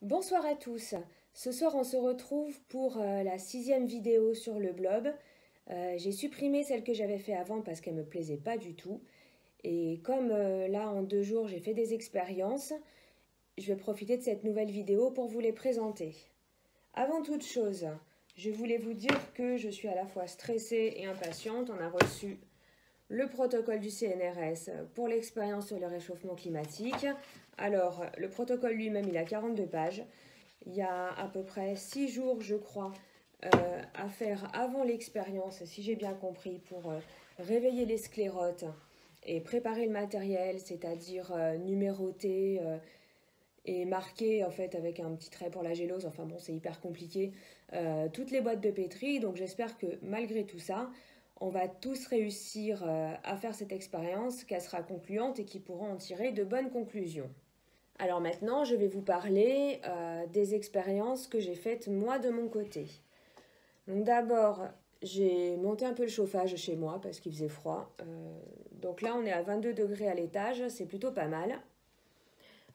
Bonsoir à tous. Ce soir, on se retrouve pour la 6e vidéo sur le blob. J'ai supprimé celle que j'avais fait avant parce qu'elle me plaisait pas du tout. Et comme là, en 2 jours, j'ai fait des expériences, je vais profiter de cette nouvelle vidéo pour vous les présenter. Avant toute chose, je voulais vous dire que je suis à la fois stressée et impatiente. On a reçu le protocole du CNRS pour l'expérience sur le réchauffement climatique. Alors, le protocole lui-même, il a 42 pages. Il y a à peu près 6 jours, je crois, à faire avant l'expérience, si j'ai bien compris, pour réveiller les sclérotes et préparer le matériel, c'est-à-dire numéroter et marquer en fait avec un petit trait pour la gélose. Enfin bon, c'est hyper compliqué. Toutes les boîtes de pétri. Donc j'espère que malgré tout ça, on va tous réussir à faire cette expérience, qu'elle sera concluante et qui pourront en tirer de bonnes conclusions. Alors maintenant, je vais vous parler des expériences que j'ai faites moi de mon côté. Donc d'abord, j'ai monté un peu le chauffage chez moi parce qu'il faisait froid. Donc là, on est à 22 degrés à l'étage, c'est plutôt pas mal.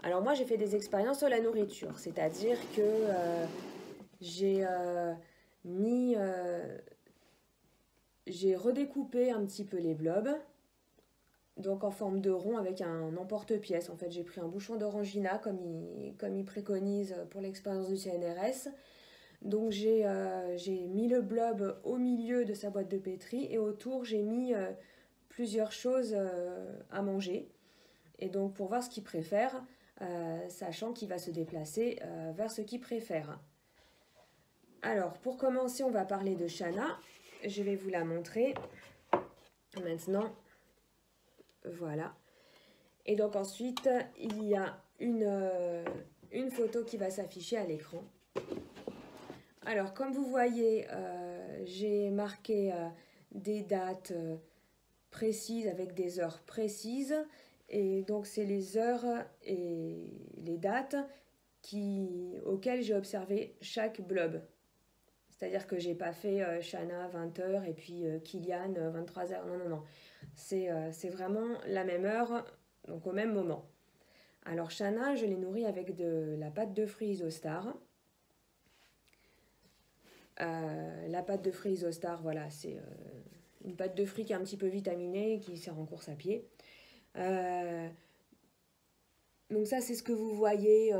Alors moi, j'ai fait des expériences sur la nourriture, c'est-à-dire que j'ai mis... j'ai redécoupé un petit peu les blobs, donc en forme de rond avec un emporte-pièce. En fait, j'ai pris un bouchon d'orangina comme il préconise pour l'expérience du CNRS. Donc j'ai mis le blob au milieu de sa boîte de pétri et autour j'ai mis plusieurs choses à manger. Et donc pour voir ce qu'il préfère, sachant qu'il va se déplacer vers ce qu'il préfère. Alors pour commencer, on va parler de Shana. Je vais vous la montrer maintenant. Voilà. Et donc ensuite, il y a une photo qui va s'afficher à l'écran. Alors comme vous voyez, j'ai marqué des dates précises avec des heures précises. Et donc c'est les heures et les dates auxquelles j'ai observé chaque blob. C'est-à-dire que j'ai pas fait Shana 20h et puis Kilian 23h. Non, non, non. C'est vraiment la même heure, donc au même moment. Alors Shana, je l'ai nourrie avec de la pâte de fruits Isostar. La pâte de fruits Isostar, voilà, c'est une pâte de fruits qui est un petit peu vitaminée, qui sert en course à pied. Donc ça, c'est ce que vous voyez.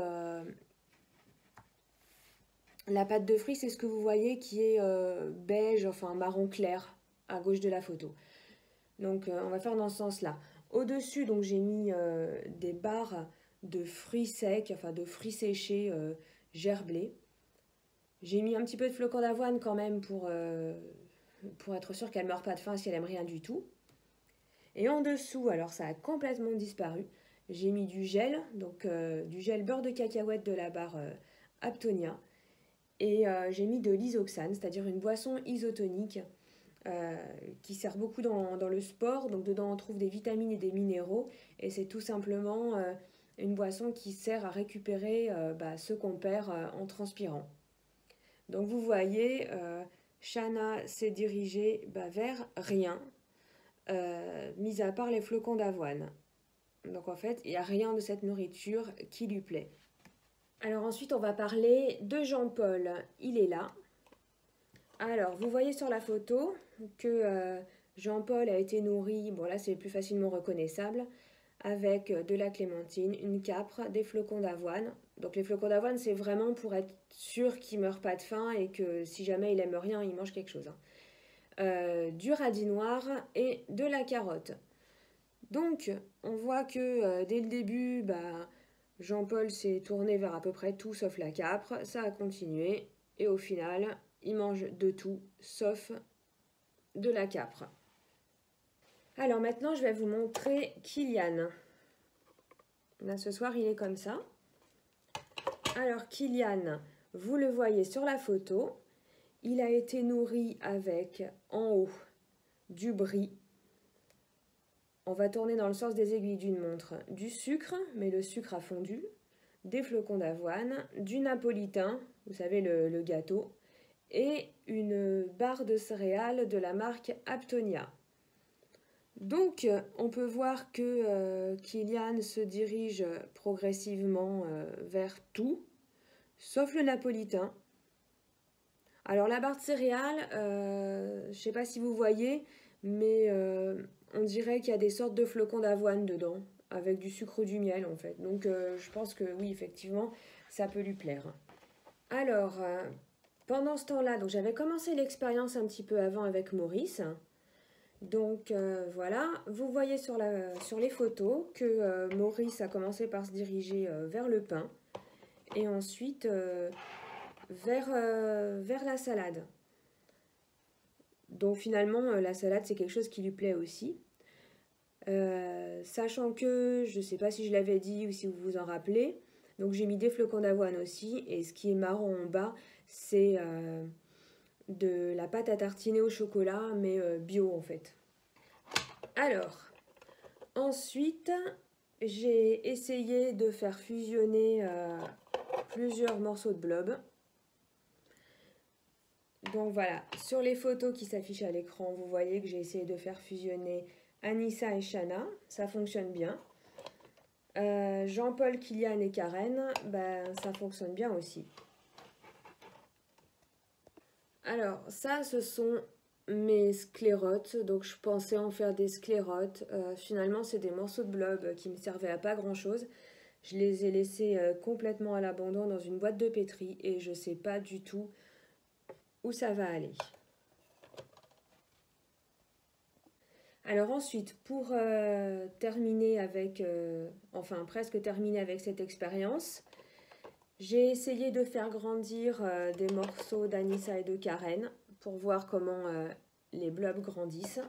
La pâte de fruits, c'est ce que vous voyez qui est beige, enfin marron clair, à gauche de la photo. Donc on va faire dans ce sens-là. Au-dessus, donc j'ai mis des barres de fruits secs, enfin de fruits séchés gerblés. J'ai mis un petit peu de flocons d'avoine quand même pour être sûr qu'elle ne meurt pas de faim si elle aime rien du tout. Et en dessous, alors ça a complètement disparu, j'ai mis du gel, donc du gel beurre de cacahuète de la barre Aptonia. Et j'ai mis de l'isoxane, c'est-à-dire une boisson isotonique qui sert beaucoup dans le sport. Donc dedans on trouve des vitamines et des minéraux. Et c'est tout simplement une boisson qui sert à récupérer ce qu'on perd en transpirant. Donc vous voyez, Shana s'est dirigée vers rien, mis à part les flocons d'avoine. Donc en fait, il n'y a rien de cette nourriture qui lui plaît. Alors ensuite, on va parler de Jean-Paul. Il est là. Alors, vous voyez sur la photo que Jean-Paul a été nourri, bon là c'est plus facilement reconnaissable, avec de la clémentine, une capre, des flocons d'avoine. Donc les flocons d'avoine, c'est vraiment pour être sûr qu'il ne meurt pas de faim et que si jamais il aime rien, il mange quelque chose. Du radis noir et de la carotte. Donc, on voit que dès le début, Jean-Paul s'est tourné vers à peu près tout sauf la capre. Ça a continué et au final, il mange de tout sauf de la capre. Alors maintenant, je vais vous montrer Kilian. Là, ce soir, il est comme ça. Alors, Kilian, vous le voyez sur la photo. Il a été nourri avec, en haut, du brie. On va tourner dans le sens des aiguilles d'une montre. Du sucre, mais le sucre a fondu. Des flocons d'avoine. Du napolitain, vous savez, le gâteau. Et une barre de céréales de la marque Aptonia. Donc, on peut voir que Kilian se dirige progressivement vers tout. sauf le napolitain. Alors la barre de céréales, je ne sais pas si vous voyez, mais on dirait qu'il y a des sortes de flocons d'avoine dedans, avec du sucre ou du miel en fait. Donc je pense que oui, effectivement, ça peut lui plaire. Alors, pendant ce temps-là, donc j'avais commencé l'expérience un petit peu avant avec Maurice. Donc voilà, vous voyez sur les photos que Maurice a commencé par se diriger vers le pain et ensuite vers la salade. Donc finalement, la salade, c'est quelque chose qui lui plaît aussi. Sachant que, je ne sais pas si je l'avais dit ou si vous vous en rappelez, donc j'ai mis des flocons d'avoine aussi. Et ce qui est marrant en bas, c'est de la pâte à tartiner au chocolat, mais bio en fait. Alors, ensuite, j'ai essayé de faire fusionner plusieurs morceaux de blob. Donc voilà, sur les photos qui s'affichent à l'écran, vous voyez que j'ai essayé de faire fusionner Anissa et Shana, ça fonctionne bien. Jean-Paul, Kylian et Karen, ben, ça fonctionne bien aussi. Alors ça, ce sont mes sclérotes, donc je pensais en faire des sclérotes. Finalement, c'est des morceaux de blob qui me servaient à pas grand-chose. Je les ai laissés complètement à l'abandon dans une boîte de pétri et je sais pas du tout où ça va aller. Alors ensuite, pour terminer avec, enfin presque terminer avec cette expérience, j'ai essayé de faire grandir des morceaux d'Anissa et de Karen pour voir comment les blobs grandissent.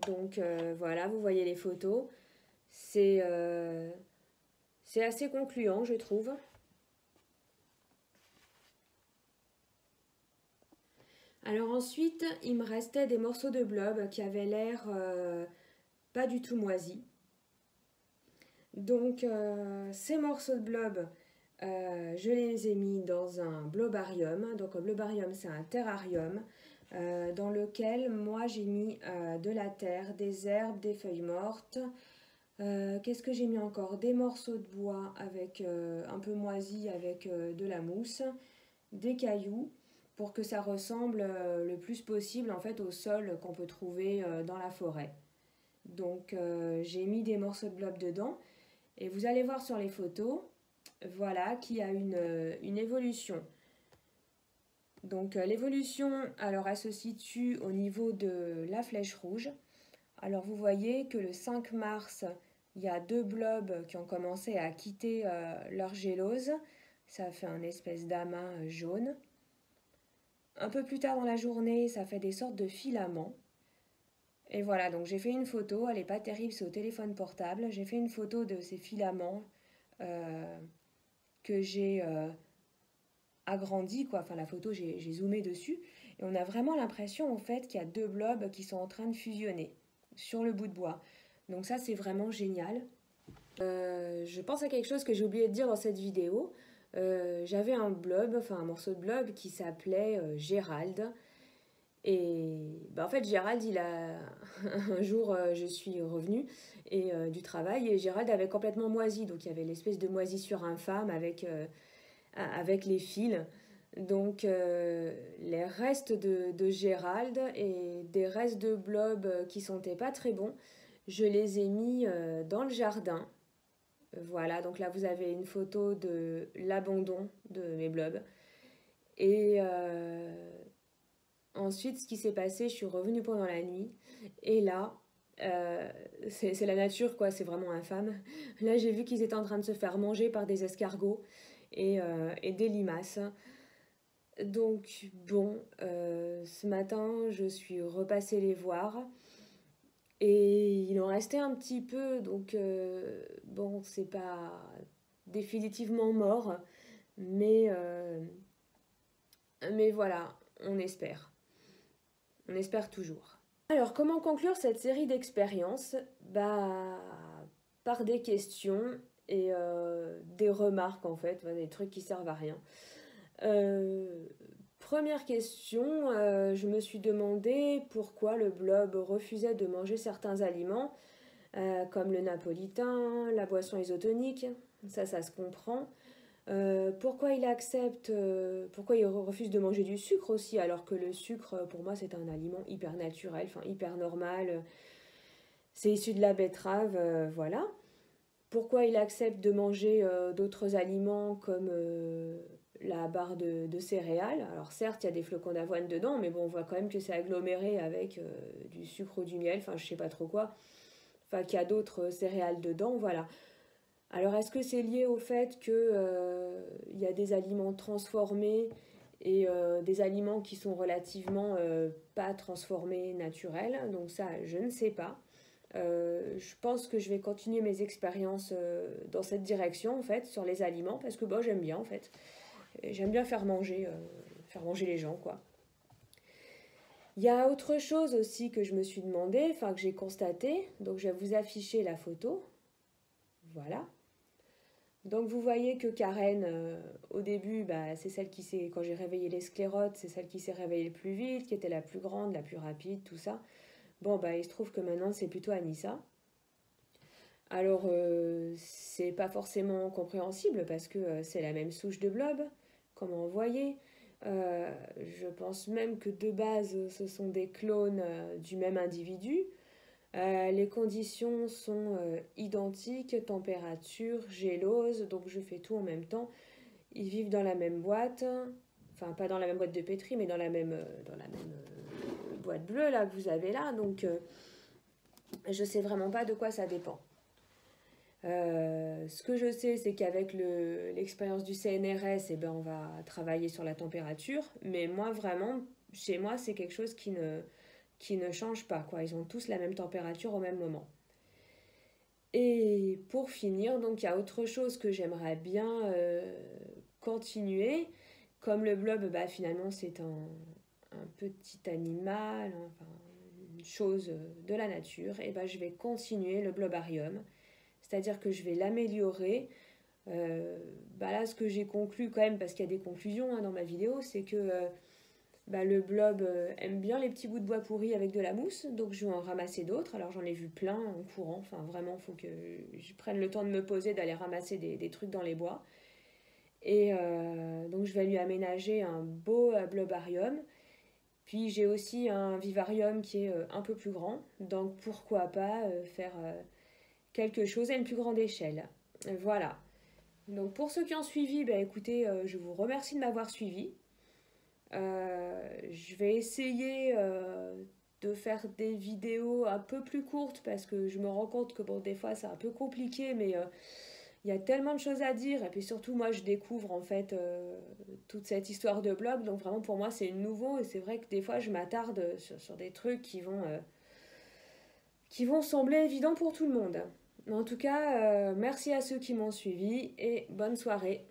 Donc voilà, vous voyez les photos. C'est assez concluant, je trouve. Alors ensuite, il me restait des morceaux de blob qui avaient l'air pas du tout moisis. Donc ces morceaux de blob, je les ai mis dans un blobarium. Donc un blobarium, c'est un terrarium dans lequel moi j'ai mis de la terre, des herbes, des feuilles mortes. Qu'est-ce que j'ai mis encore? Des morceaux de bois avec un peu moisis avec de la mousse, des cailloux pour que ça ressemble le plus possible en fait au sol qu'on peut trouver dans la forêt. Donc j'ai mis des morceaux de blob dedans et vous allez voir sur les photos, voilà, qu'il y a une évolution. Donc l'évolution, alors elle se situe au niveau de la flèche rouge. Alors vous voyez que le 5 mars, il y a 2 blobs qui ont commencé à quitter leur gélose. Ça fait un espèce d'amas jaune. Un peu plus tard dans la journée, ça fait des sortes de filaments. Et voilà, donc j'ai fait une photo, elle n'est pas terrible, c'est au téléphone portable. J'ai fait une photo de ces filaments que j'ai agrandi, quoi. Enfin, la photo, j'ai zoomé dessus. Et on a vraiment l'impression, en fait, qu'il y a 2 blobs qui sont en train de fusionner sur le bout de bois. Donc ça, c'est vraiment génial. Je pense à quelque chose que j'ai oublié de dire dans cette vidéo. J'avais un blob, enfin un morceau de blob qui s'appelait Gérald. Et en fait, Gérald, il a un jour, je suis revenue du travail et Gérald avait complètement moisi. Donc il y avait l'espèce de moisissure infâme avec les fils. Donc les restes de Gérald et des restes de blob qui sentaient pas très bons, je les ai mis dans le jardin. Voilà, donc là vous avez une photo de l'abandon de mes blobs. Et ensuite, ce qui s'est passé, je suis revenue pendant la nuit. Et là, c'est la nature, quoi, c'est vraiment infâme. Là, j'ai vu qu'ils étaient en train de se faire manger par des escargots et des limaces. Donc, bon, ce matin, je suis repassée les voir. Et il en restait un petit peu, donc bon, c'est pas définitivement mort, mais, mais voilà, on espère. On espère toujours. Alors, comment conclure cette série d'expériences? Par des questions et des remarques, en fait, des trucs qui servent à rien. Première question, je me suis demandé pourquoi le blob refusait de manger certains aliments, comme le napolitain, la boisson isotonique, ça se comprend. Pourquoi il accepte, pourquoi il refuse de manger du sucre aussi, alors que le sucre, pour moi, c'est un aliment hyper naturel, enfin hyper normal. C'est issu de la betterave, voilà. Pourquoi il accepte de manger d'autres aliments comme la barre de céréales. Alors certes, il y a des flocons d'avoine dedans, mais bon, on voit quand même que c'est aggloméré avec du sucre ou du miel, enfin je sais pas trop quoi. Enfin, qu'il y a d'autres céréales dedans, voilà. Alors est-ce que c'est lié au fait que il y a des aliments transformés et des aliments qui sont relativement pas transformés, naturels? Donc ça, je ne sais pas. Je pense que je vais continuer mes expériences dans cette direction en fait sur les aliments parce que bon, j'aime bien en fait. J'aime bien faire manger les gens quoi. Il y a autre chose aussi que je me suis demandé, enfin que j'ai constaté, donc je vais vous afficher la photo. Voilà. Donc vous voyez que Karen, au début, bah, c'est celle qui s'est, quand j'ai réveillé les sclérotes, c'est celle qui s'est réveillée le plus vite, qui était la plus grande, la plus rapide, tout ça. Bon, bah il se trouve que maintenant c'est plutôt Anissa. Alors, c'est pas forcément compréhensible parce que c'est la même souche de blob, comme on voyait. Je pense même que de base, ce sont des clones du même individu. Les conditions sont identiques, température, gélose, donc je fais tout en même temps. Ils vivent dans la même boîte, enfin pas dans la même boîte de pétri, mais dans la même boîte bleue là que vous avez là. Donc je sais vraiment pas de quoi ça dépend. Ce que je sais, c'est qu'avec l'expérience du CNRS, eh ben, on va travailler sur la température. Mais moi, vraiment, chez moi, c'est quelque chose qui ne change pas, quoi. Ils ont tous la même température au même moment. Et pour finir, donc il y a autre chose que j'aimerais bien continuer. Comme le blob, bah, finalement, c'est un petit animal, enfin, une chose de la nature. Et ben, je vais continuer le blobarium. C'est-à-dire que je vais l'améliorer. Bah là, ce que j'ai conclu quand même, parce qu'il y a des conclusions hein, dans ma vidéo, c'est que bah, le blob aime bien les petits bouts de bois pourris avec de la mousse, donc je vais en ramasser d'autres. Alors j'en ai vu plein en courant, enfin vraiment, il faut que je prenne le temps de me poser, d'aller ramasser des trucs dans les bois. Et donc je vais lui aménager un beau blobarium. Puis j'ai aussi un vivarium qui est un peu plus grand, donc pourquoi pas faire quelque chose à une plus grande échelle. Voilà. Donc pour ceux qui ont suivi, bah, écoutez, je vous remercie de m'avoir suivi. Je vais essayer de faire des vidéos un peu plus courtes parce que je me rends compte que bon, des fois c'est un peu compliqué, mais il y a tellement de choses à dire. Et puis surtout, moi je découvre en fait toute cette histoire de blog. Donc vraiment pour moi c'est nouveau et c'est vrai que des fois je m'attarde sur des trucs qui vont sembler évidents pour tout le monde. En tout cas, merci à ceux qui m'ont suivi et bonne soirée.